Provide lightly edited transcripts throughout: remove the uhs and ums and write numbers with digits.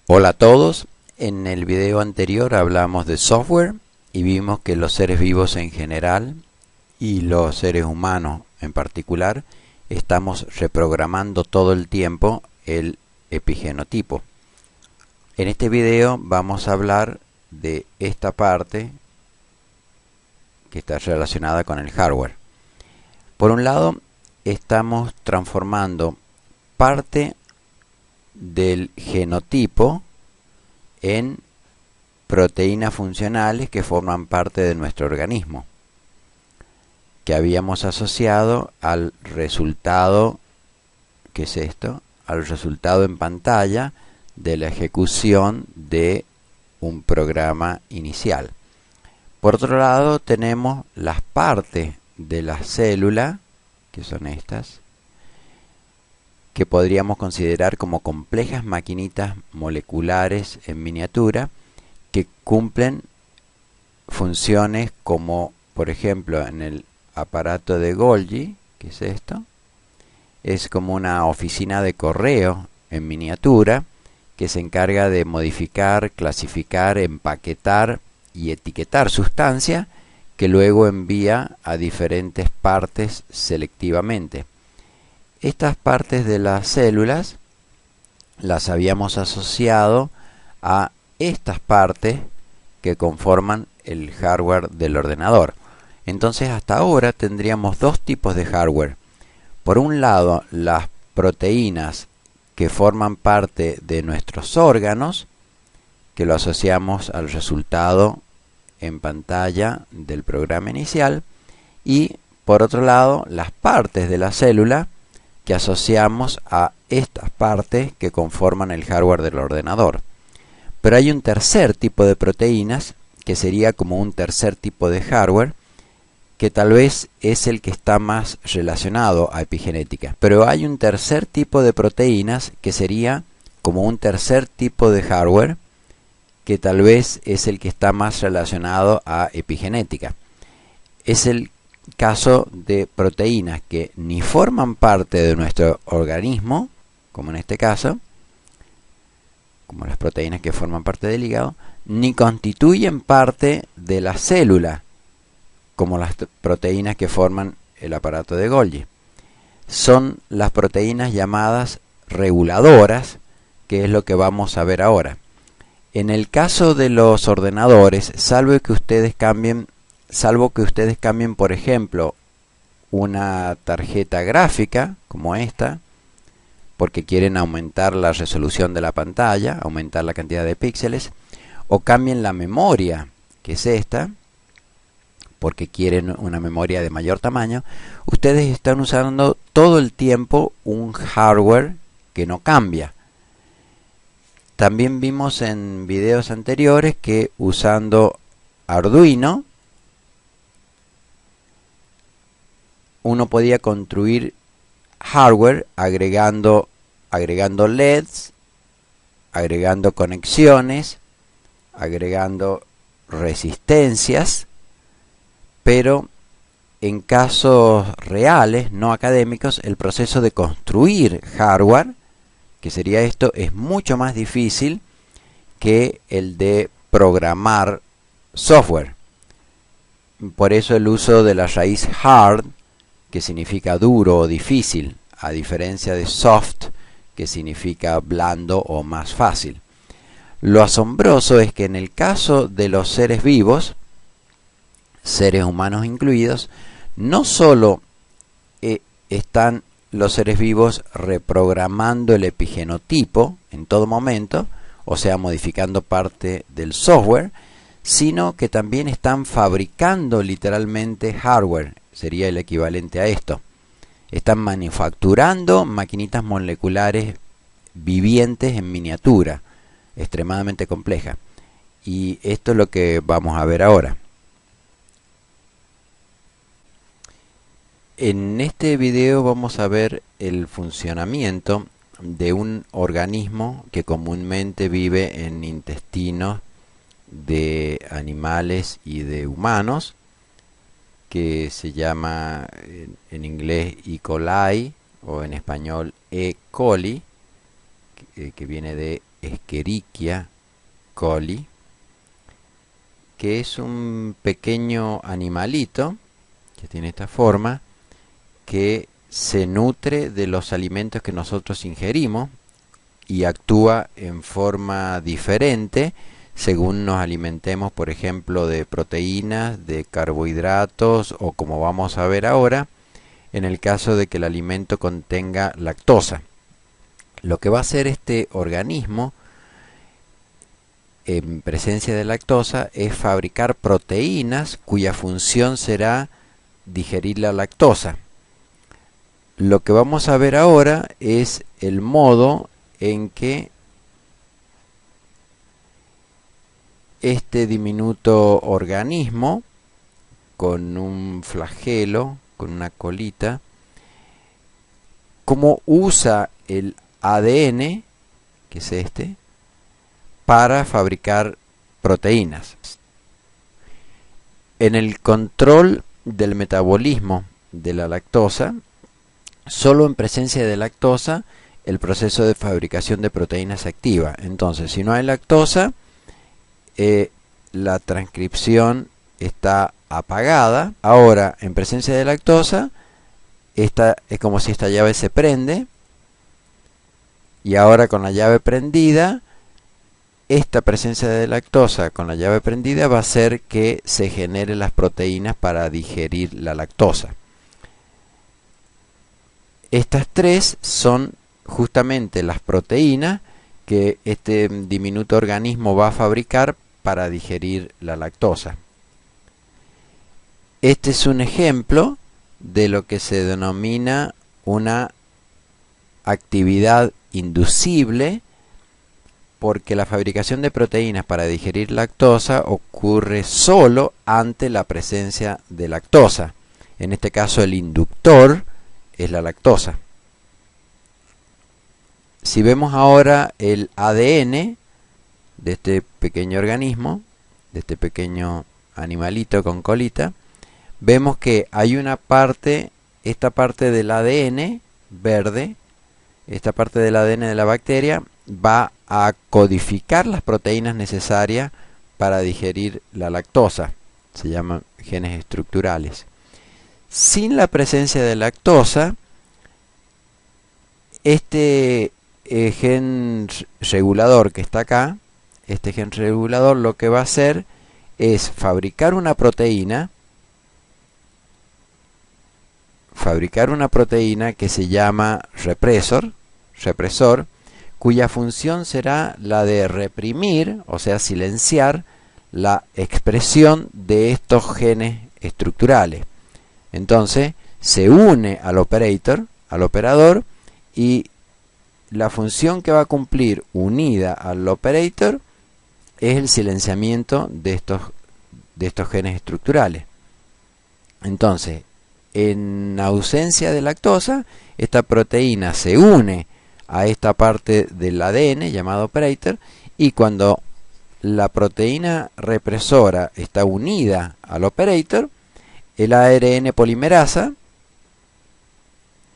Hola a todos, en el video anterior hablamos de software y vimos que los seres vivos en general y los seres humanos en particular estamos reprogramando todo el tiempo el epigenotipo. En este video vamos a hablar de esta parte que está relacionada con el hardware. Por un lado, estamos transformando parte del genotipo en proteínas funcionales que forman parte de nuestro organismo, que habíamos asociado al resultado, ¿qué es esto? Al resultado en pantalla de la ejecución de un programa inicial. Por otro lado, tenemos las partes de la célula, que son estas, que podríamos considerar como complejas maquinitas moleculares en miniatura que cumplen funciones como, por ejemplo, en el aparato de Golgi, que es esto, es como una oficina de correo en miniatura que se encarga de modificar, clasificar, empaquetar y etiquetar sustancias que luego envía a diferentes partes selectivamente. Estas partes de las células las habíamos asociado a estas partes que conforman el hardware del ordenador. Entonces hasta ahora tendríamos dos tipos de hardware. Por un lado, las proteínas que forman parte de nuestros órganos, que lo asociamos al resultado en pantalla del programa inicial, y por otro lado, las partes de la célula que asociamos a estas partes que conforman el hardware del ordenador. Pero hay un tercer tipo de proteínas, que sería como un tercer tipo de hardware, que tal vez es el que está más relacionado a epigenética. Pero hay un tercer tipo de proteínas que sería como un tercer tipo de hardware, que tal vez es el que está más relacionado a epigenética. Es el caso de proteínas que ni forman parte de nuestro organismo, como en este caso, como las proteínas que forman parte del hígado, ni constituyen parte de la célula, como las proteínas que forman el aparato de Golgi. Son las proteínas llamadas reguladoras, que es lo que vamos a ver ahora. En el caso de los ordenadores, salvo que ustedes cambien, por ejemplo, una tarjeta gráfica como esta, porque quieren aumentar la resolución de la pantalla, aumentar la cantidad de píxeles, o cambien la memoria, que es esta, porque quieren una memoria de mayor tamaño, ustedes están usando todo el tiempo un hardware que no cambia. También vimos en videos anteriores que usando Arduino uno podía construir hardware agregando LEDs, agregando conexiones, agregando resistencias, pero en casos reales, no académicos, el proceso de construir hardware, que sería esto, es mucho más difícil que el de programar software. Por eso el uso de la raíz hard, que significa duro o difícil, a diferencia de soft, que significa blando o más fácil. Lo asombroso es que en el caso de los seres vivos, seres humanos incluidos, no solo están los seres vivos reprogramando el epigenotipo en todo momento, o sea, modificando parte del software, sino que también están fabricando literalmente hardware, sería el equivalente a esto. Están manufacturando maquinitas moleculares vivientes en miniatura, extremadamente complejas. Y esto es lo que vamos a ver ahora. En este video vamos a ver el funcionamiento de un organismo que comúnmente vive en intestinos de animales y de humanos, que se llama en inglés E. coli o en español E. coli, que viene de Escherichia coli, que es un pequeño animalito que tiene esta forma, que se nutre de los alimentos que nosotros ingerimos y actúa en forma diferente según nos alimentemos, por ejemplo, de proteínas, de carbohidratos o, como vamos a ver ahora, en el caso de que el alimento contenga lactosa. Lo que va a hacer este organismo en presencia de lactosa es fabricar proteínas cuya función será digerir la lactosa. Lo que vamos a ver ahora es el modo en que este diminuto organismo, con un flagelo, con una colita, cómo usa el ADN, que es este, para fabricar proteínas. En el control del metabolismo de la lactosa, solo en presencia de lactosa, el proceso de fabricación de proteínas se activa. Entonces, si no hay lactosa, la transcripción está apagada. Ahora, en presencia de lactosa, es como si esta llave se prende. Y ahora, con la llave prendida, esta presencia de lactosa con la llave prendida va a hacer que se generen las proteínas para digerir la lactosa. Estas tres son justamente las proteínas que este diminuto organismo va a fabricar para digerir la lactosa. Este es un ejemplo de lo que se denomina una actividad inducible, porque la fabricación de proteínas para digerir lactosa ocurre solo ante la presencia de lactosa. En este caso, el inductor es la lactosa. Si vemos ahora el ADN de este pequeño organismo, de este pequeño animalito con colita, vemos que hay una parte, esta parte del ADN verde, esta parte del ADN de la bacteria va a codificar las proteínas necesarias para digerir la lactosa. Se llaman genes estructurales. Sin la presencia de lactosa, este gen regulador que está acá, este gen regulador lo que va a hacer es fabricar una proteína que se llama represor, cuya función será la de reprimir, o sea, silenciar la expresión de estos genes estructurales. Entonces, se une al operador, y la función que va a cumplir unida al operator es el silenciamiento de estos genes estructurales. Entonces, en ausencia de lactosa, esta proteína se une a esta parte del ADN llamado operator, y cuando la proteína represora está unida al operator, el ARN polimerasa,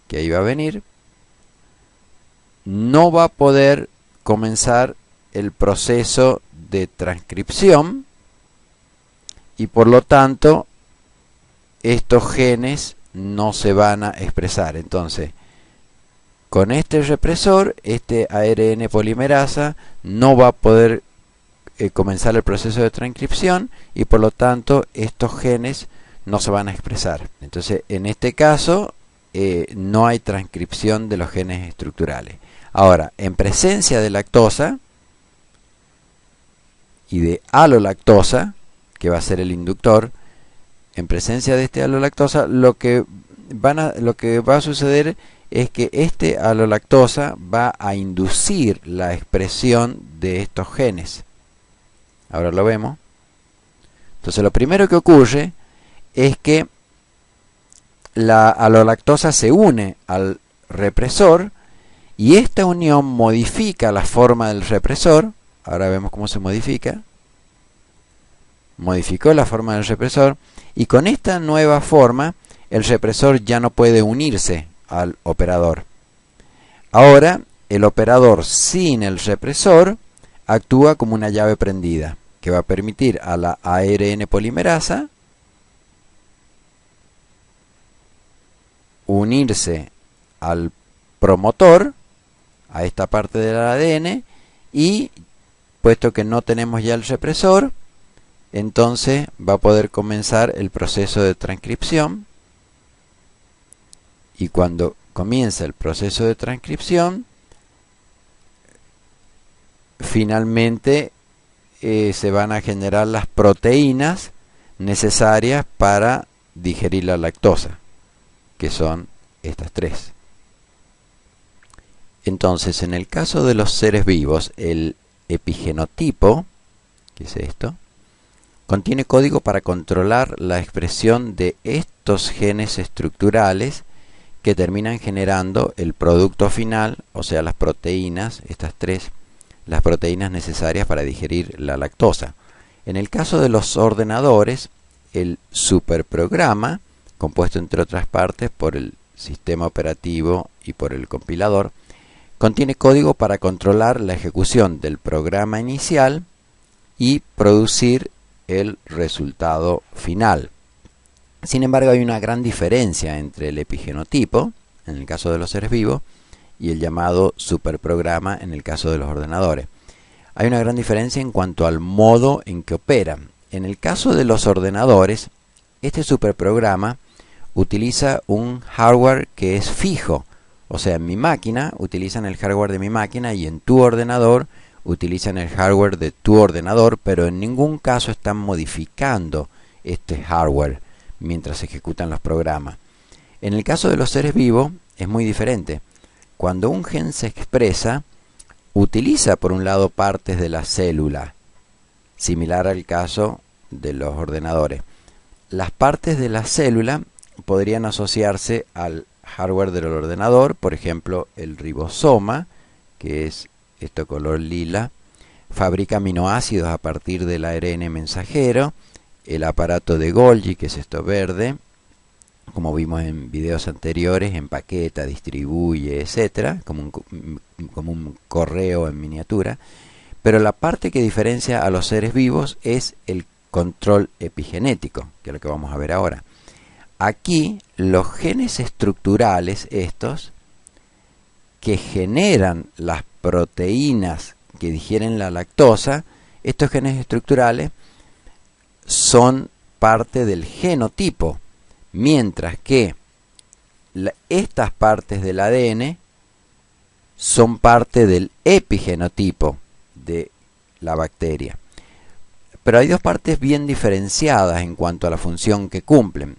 que ahí va a venir, no va a poder comenzar el proceso de transcripción, y por lo tanto estos genes no se van a expresar. Entonces, con este represor, este ARN polimerasa no va a poder comenzar el proceso de transcripción, y por lo tanto estos genes no se van a expresar. Entonces, en este caso, no hay transcripción de los genes estructurales. Ahora, en presencia de lactosa y de alolactosa, que va a ser el inductor, en presencia de este alolactosa, lo que va a suceder es que este alolactosa va a inducir la expresión de estos genes. Ahora lo vemos. Entonces, lo primero que ocurre es que la alolactosa se une al represor, y esta unión modifica la forma del represor. Ahora vemos cómo se modifica. Modificó la forma del represor, y con esta nueva forma el represor ya no puede unirse al operador. Ahora el operador sin el represor actúa como una llave prendida, que va a permitir a la ARN polimerasa unirse al promotor, a esta parte del ADN, y puesto que no tenemos ya el represor, entonces va a poder comenzar el proceso de transcripción. Y cuando comienza el proceso de transcripción, finalmente se van a generar las proteínas necesarias para digerir la lactosa, que son estas tres. Entonces, en el caso de los seres vivos, el epigenotipo, que es esto, contiene código para controlar la expresión de estos genes estructurales que terminan generando el producto final, o sea, las proteínas, estas tres, las proteínas necesarias para digerir la lactosa. En el caso de los ordenadores, el superprograma, compuesto entre otras partes por el sistema operativo y por el compilador, contiene código para controlar la ejecución del programa inicial y producir el resultado final. Sin embargo, hay una gran diferencia entre el epigenotipo, en el caso de los seres vivos, y el llamado superprograma en el caso de los ordenadores. Hay una gran diferencia en cuanto al modo en que operan. En el caso de los ordenadores, este superprograma utiliza un hardware que es fijo. O sea, en mi máquina utilizan el hardware de mi máquina y en tu ordenador utilizan el hardware de tu ordenador, pero en ningún caso están modificando este hardware mientras ejecutan los programas. En el caso de los seres vivos es muy diferente. Cuando un gen se expresa, utiliza por un lado partes de la célula, similar al caso de los ordenadores. Las partes de la célula podrían asociarse al hardware del ordenador, por ejemplo, el ribosoma, que es esto color lila, fabrica aminoácidos a partir del ARN mensajero, el aparato de Golgi, que es esto verde, como vimos en videos anteriores, empaqueta, distribuye, etcétera, como un correo en miniatura. Pero la parte que diferencia a los seres vivos es el control epigenético, que es lo que vamos a ver ahora. Aquí los genes estructurales, estos, que generan las proteínas que digieren la lactosa, estos genes estructurales son parte del genotipo, mientras que estas partes del ADN son parte del epigenotipo de la bacteria. Pero hay dos partes bien diferenciadas en cuanto a la función que cumplen.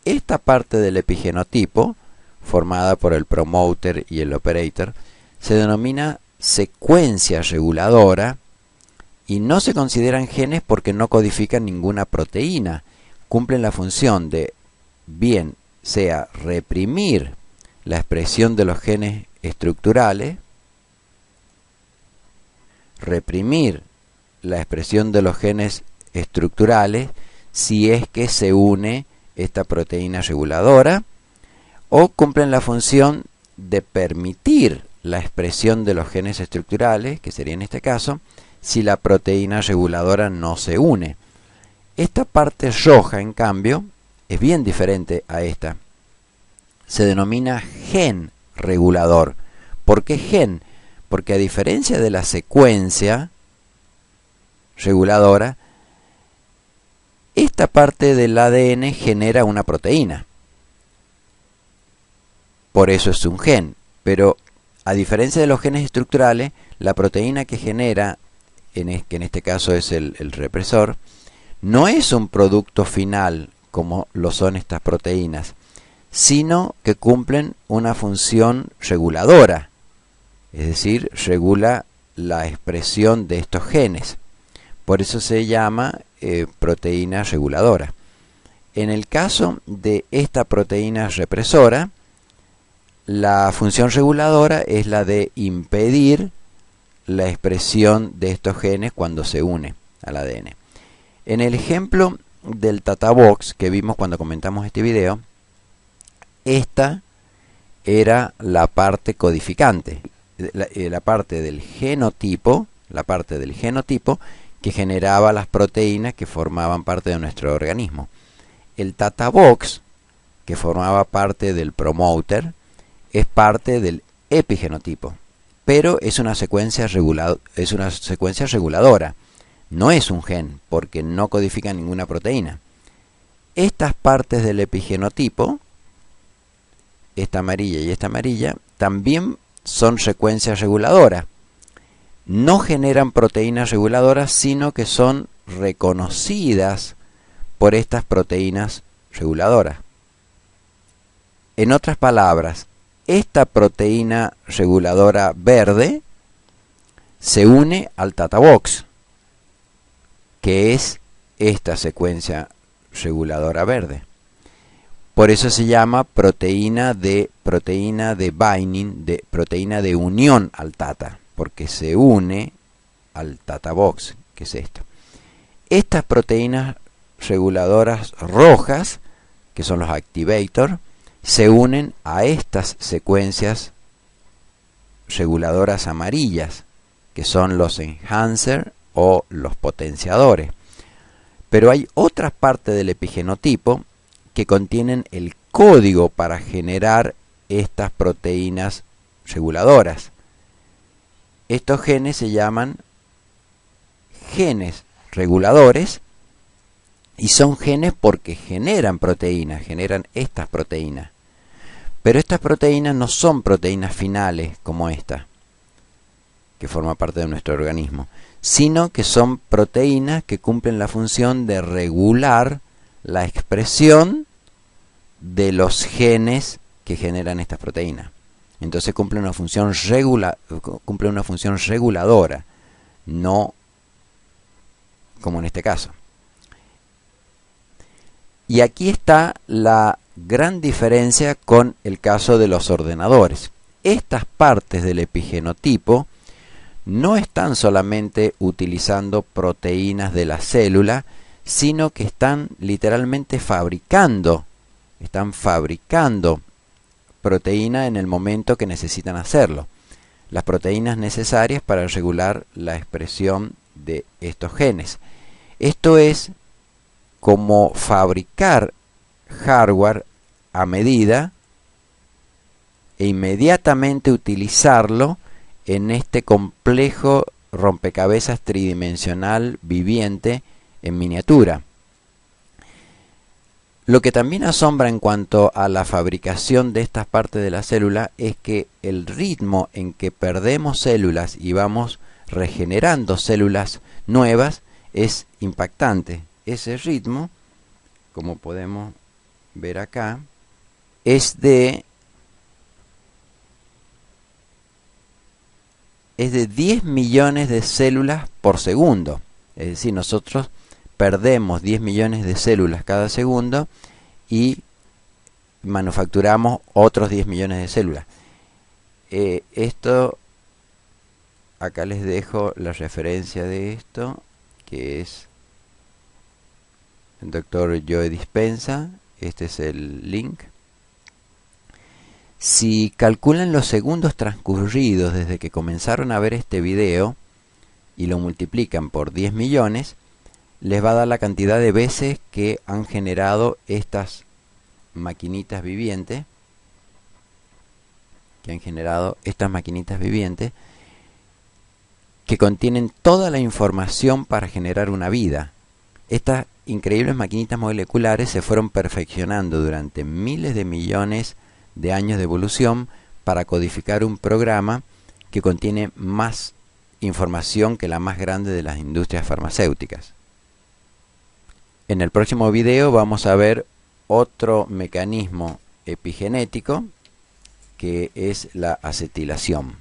Esta parte del epigenotipo, formada por el promoter y el operator, se denomina secuencia reguladora y no se consideran genes porque no codifican ninguna proteína. Cumplen la función de bien sea reprimir la expresión de los genes estructurales, si es que se une esta proteína reguladora, o cumplen la función de permitir la expresión de los genes estructurales, que sería en este caso, si la proteína reguladora no se une. Esta parte roja, en cambio, es bien diferente a esta. Se denomina gen regulador. ¿Por qué gen? Porque a diferencia de la secuencia reguladora, esta parte del ADN genera una proteína. Por eso es un gen. Pero a diferencia de los genes estructurales, la proteína que genera, que en este caso es el represor, no es un producto final como lo son estas proteínas, sino que cumplen una función reguladora, es decir, regula la expresión de estos genes. Por eso se llama proteína reguladora. En el caso de esta proteína represora, la función reguladora es la de impedir la expresión de estos genes cuando se une al ADN. En el ejemplo del Tatabox que vimos cuando comentamos este video, esta era la parte codificante, la parte del genotipo, que generaba las proteínas que formaban parte de nuestro organismo. El Tata Box, que formaba parte del promoter, es parte del epigenotipo, pero es una secuencia reguladora. No es un gen, porque no codifica ninguna proteína. Estas partes del epigenotipo, esta amarilla y esta amarilla, también son secuencias reguladoras. No generan proteínas reguladoras, sino que son reconocidas por estas proteínas reguladoras. En otras palabras, esta proteína reguladora verde se une al Tata Box, que es esta secuencia reguladora verde. Por eso se llama proteína de binding, proteína de unión al Tata, porque se une al Tata Box, que es esto. Estas proteínas reguladoras rojas, que son los activators, se unen a estas secuencias reguladoras amarillas, que son los enhancer o los potenciadores. Pero hay otras partes del epigenotipo que contienen el código para generar estas proteínas reguladoras. Estos genes se llaman genes reguladores y son genes porque generan proteínas, generan estas proteínas. Pero estas proteínas no son proteínas finales como esta, que forma parte de nuestro organismo, sino que son proteínas que cumplen la función de regular la expresión de los genes que generan estas proteínas. Entonces cumple una función reguladora, no como en este caso. Y aquí está la gran diferencia con el caso de los ordenadores. Estas partes del epigenotipo no están solamente utilizando proteínas de la célula, sino que están literalmente fabricando proteína en el momento que necesitan hacerlo. Las proteínas necesarias para regular la expresión de estos genes. Esto es como fabricar hardware a medida e inmediatamente utilizarlo en este complejo rompecabezas tridimensional viviente en miniatura. Lo que también asombra en cuanto a la fabricación de estas partes de la célula es que el ritmo en que perdemos células y vamos regenerando células nuevas es impactante. Ese ritmo, como podemos ver acá, es de 10 millones de células por segundo. Es decir, nosotros perdemos 10 millones de células cada segundo y manufacturamos otros 10 millones de células. Esto, acá les dejo la referencia de esto, que es el doctor Joe Dispenza. Este es el link. Si calculan los segundos transcurridos desde que comenzaron a ver este video y lo multiplican por 10 millones, les va a dar la cantidad de veces que han generado estas maquinitas vivientes, que contienen toda la información para generar una vida. Estas increíbles maquinitas moleculares se fueron perfeccionando durante miles de millones de años de evolución para codificar un programa que contiene más información que la más grande de las industrias farmacéuticas. En el próximo video vamos a ver otro mecanismo epigenético, que es la acetilación.